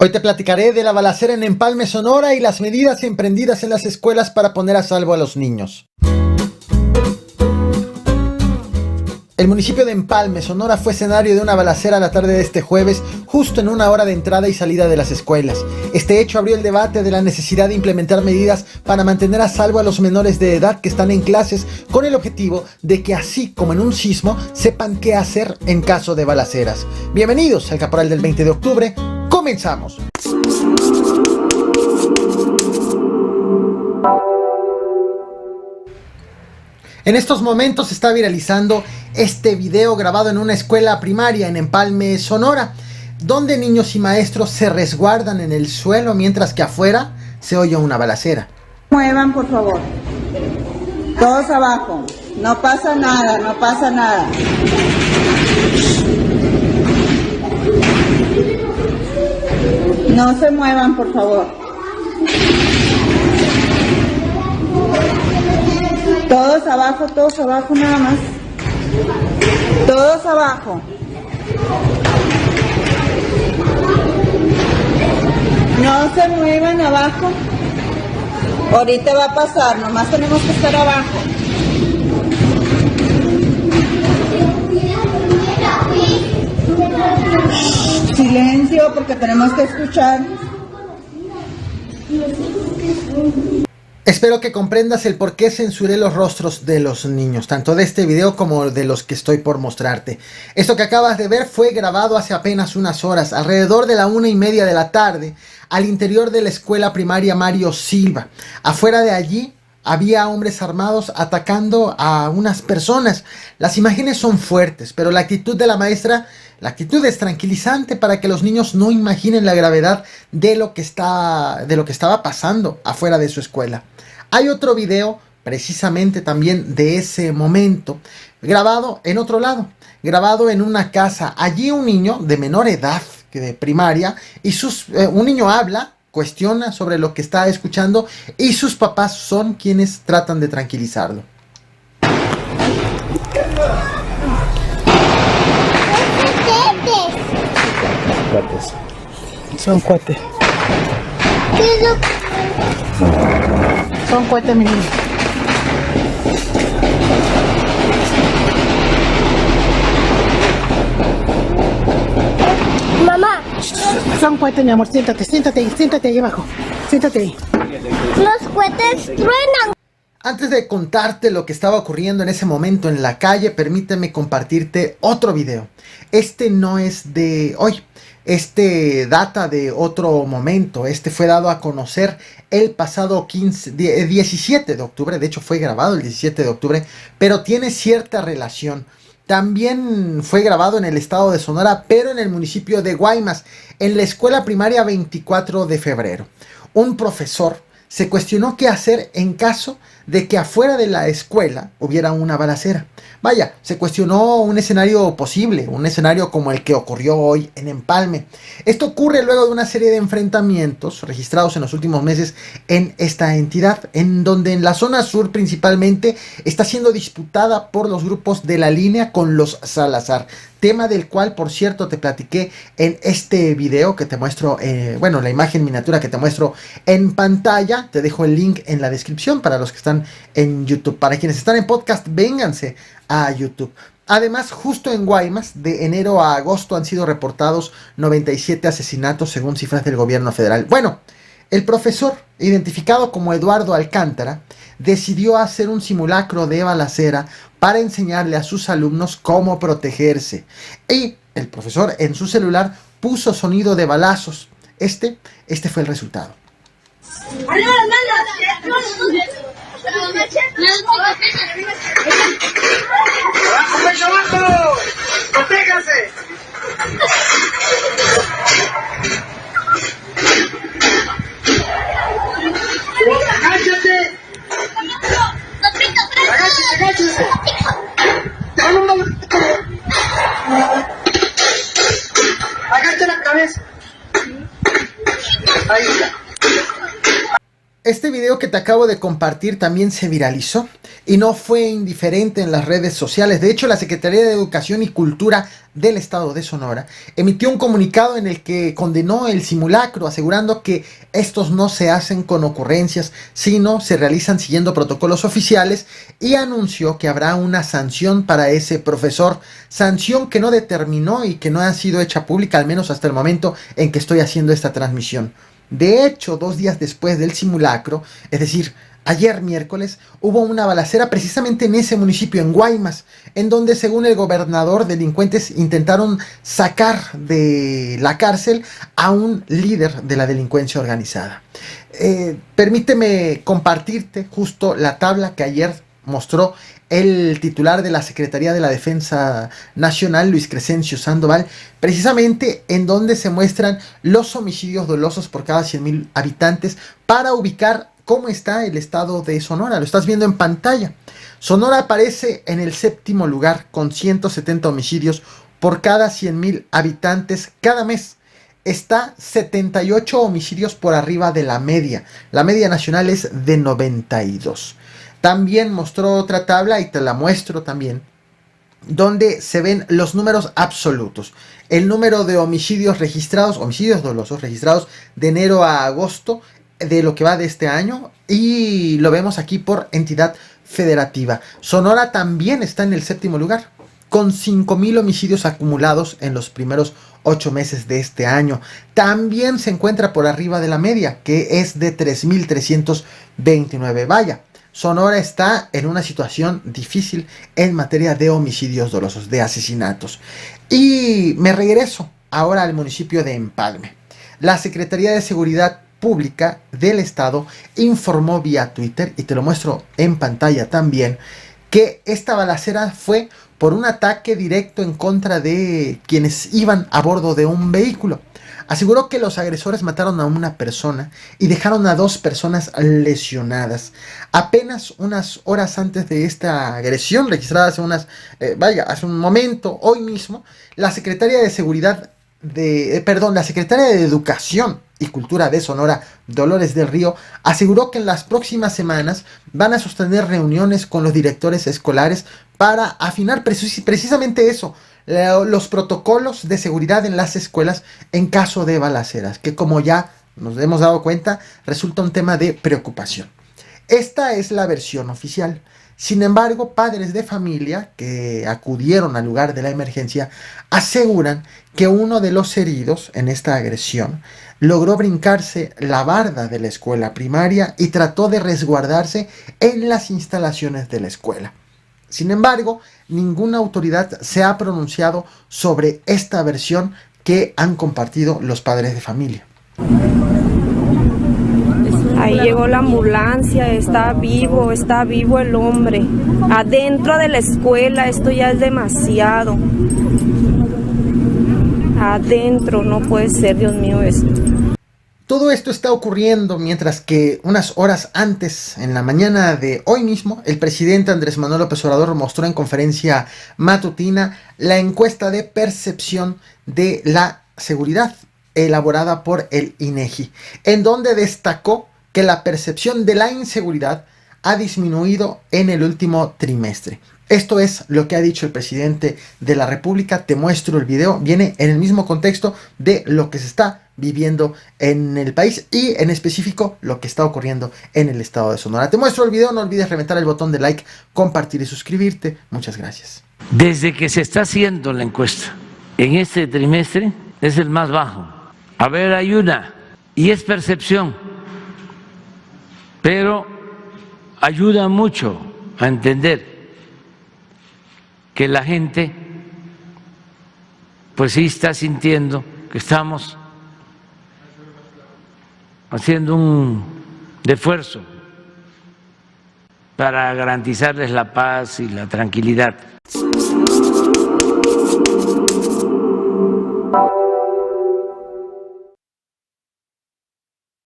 Hoy te platicaré de la balacera en Empalme, Sonora y las medidas emprendidas en las escuelas para poner a salvo a los niños. El municipio de Empalme, Sonora, fue escenario de una balacera la tarde de este jueves, justo en una hora de entrada y salida de las escuelas. Este hecho abrió el debate de la necesidad de implementar medidas para mantener a salvo a los menores de edad que están en clases, con el objetivo de que, así como en un sismo, sepan qué hacer en caso de balaceras. Bienvenidos al Caporal del 20 de octubre. ¡Comenzamos! En estos momentos se está viralizando este video grabado en una escuela primaria en Empalme, Sonora, donde niños y maestros se resguardan en el suelo mientras que afuera se oye una balacera. Muevan, por favor. Todos abajo. No pasa nada, no pasa nada. No se muevan, por favor. Todos abajo nada más. Todos abajo. No se muevan abajo. Ahorita va a pasar, nomás tenemos que estar abajo. Silencio, porque tenemos que escuchar. Espero que comprendas el por qué censuré los rostros de los niños, tanto de este video como de los que estoy por mostrarte. Esto que acabas de ver fue grabado hace apenas unas horas, alrededor de la 1:30 de la tarde, al interior de la escuela primaria Mario Silva. Afuera de allí había hombres armados atacando a unas personas. Las imágenes son fuertes, pero la actitud de la maestra, la actitud es tranquilizante para que los niños no imaginen la gravedad de lo que estaba pasando afuera de su escuela. Hay otro video precisamente también de ese momento, grabado en otro lado, grabado en una casa. Allí un niño de menor edad que de primaria, y un niño habla, cuestiona sobre lo que está escuchando, y sus papás son quienes tratan de tranquilizarlo. Cuates. Son cuates. Son cuates, mi niño. Mamá. Son cuates, mi amor. Siéntate ahí abajo. Siéntate ahí. Los cohetes truenan. Antes de contarte lo que estaba ocurriendo en ese momento en la calle, permíteme compartirte otro video. Este no es de hoy. Este data de otro momento. Este fue dado a conocer el pasado 17 de octubre. De hecho fue grabado el 17 de octubre, pero tiene cierta relación. También fue grabado en el estado de Sonora, pero en el municipio de Guaymas, en la escuela primaria 24 de febrero. Un profesor se cuestionó qué hacer en caso de que afuera de la escuela hubiera una balacera. Vaya, se cuestionó un escenario posible, un escenario como el que ocurrió hoy en Empalme. Esto ocurre luego de una serie de enfrentamientos registrados en los últimos meses en esta entidad, en donde en la zona sur principalmente está siendo disputada por los grupos de la línea con los Salazar. Tema del cual, por cierto, te platiqué en este video que te muestro, la imagen miniatura que te muestro en pantalla. Te dejo el link en la descripción para los que están en YouTube. Para quienes están en podcast, vénganse a YouTube. Además, justo en Guaymas, de enero a agosto han sido reportados 97 asesinatos según cifras del gobierno federal. Bueno, el profesor, identificado como Eduardo Alcántara, decidió hacer un simulacro de balacera para enseñarle a sus alumnos cómo protegerse. Y el profesor en su celular puso sonido de balazos. Este fue el resultado. ¡Protéjase! ¡Agáchate! ¡Agáchate! ¡Agacha la cabeza! Ahí está. Este video que te acabo de compartir también se viralizó y no fue indiferente en las redes sociales. De hecho, la Secretaría de Educación y Cultura del Estado de Sonora emitió un comunicado en el que condenó el simulacro, asegurando que estos no se hacen con ocurrencias, sino se realizan siguiendo protocolos oficiales, y anunció que habrá una sanción para ese profesor, sanción que no determinó y que no ha sido hecha pública, al menos hasta el momento en que estoy haciendo esta transmisión. De hecho, 2 días después del simulacro, es decir, ayer miércoles, hubo una balacera precisamente en ese municipio, en Guaymas, en donde, según el gobernador, delincuentes intentaron sacar de la cárcel a un líder de la delincuencia organizada. Permíteme compartirte justo la tabla que ayer mostró el titular de la Secretaría de la Defensa Nacional, Luis Crescencio Sandoval, precisamente en donde se muestran los homicidios dolosos por cada 100,000 habitantes para ubicar cómo está el estado de Sonora. Lo estás viendo en pantalla. Sonora aparece en el 7º lugar con 170 homicidios por cada 100,000 habitantes cada mes. Está 78 homicidios por arriba de la media. La media nacional es de 92. También mostró otra tabla, y te la muestro también, donde se ven los números absolutos. El número de homicidios registrados, homicidios dolosos registrados de enero a agosto de lo que va de este año, y lo vemos aquí por entidad federativa. Sonora también está en el 7º lugar, con 5,000 homicidios acumulados en los primeros 8 meses de este año. También se encuentra por arriba de la media, que es de 3,329. Vaya, Sonora está en una situación difícil en materia de homicidios dolosos, de asesinatos. Y me regreso ahora al municipio de Empalme. La Secretaría de Seguridad Pública del Estado informó vía Twitter, y te lo muestro en pantalla también, que esta balacera fue por un ataque directo en contra de quienes iban a bordo de un vehículo. Aseguró que los agresores mataron a una persona y dejaron a 2 personas lesionadas. Apenas unas horas antes de esta agresión, registrada hace hace un momento, hoy mismo, la Secretaría de la Secretaria de Educación y Cultura de Sonora, Dolores del Río, aseguró que en las próximas semanas van a sostener reuniones con los directores escolares para afinar precisamente eso, los protocolos de seguridad en las escuelas en caso de balaceras, que, como ya nos hemos dado cuenta, resulta un tema de preocupación. Esta es la versión oficial. Sin embargo, padres de familia que acudieron al lugar de la emergencia aseguran que uno de los heridos en esta agresión logró brincarse la barda de la escuela primaria y trató de resguardarse en las instalaciones de la escuela. Sin embargo, ninguna autoridad se ha pronunciado sobre esta versión que han compartido los padres de familia. Ahí llegó la ambulancia, está vivo el hombre. Adentro de la escuela, esto ya es demasiado. Adentro, no puede ser, Dios mío, esto. Todo esto está ocurriendo mientras que unas horas antes, en la mañana de hoy mismo, el presidente Andrés Manuel López Obrador mostró en conferencia matutina la encuesta de percepción de la seguridad elaborada por el INEGI, en donde destacó que la percepción de la inseguridad ha disminuido en el último trimestre. Esto es lo que ha dicho el presidente de la República. Te muestro el video. Viene en el mismo contexto de lo que se está viviendo en el país y en específico lo que está ocurriendo en el estado de Sonora. Te muestro el video. No olvides reventar el botón de like, compartir y suscribirte. Muchas gracias. Desde que se está haciendo la encuesta, en este trimestre es el más bajo. A ver, hay una, y es percepción, pero ayuda mucho a entender que la gente pues sí está sintiendo que estamos haciendo un esfuerzo para garantizarles la paz y la tranquilidad.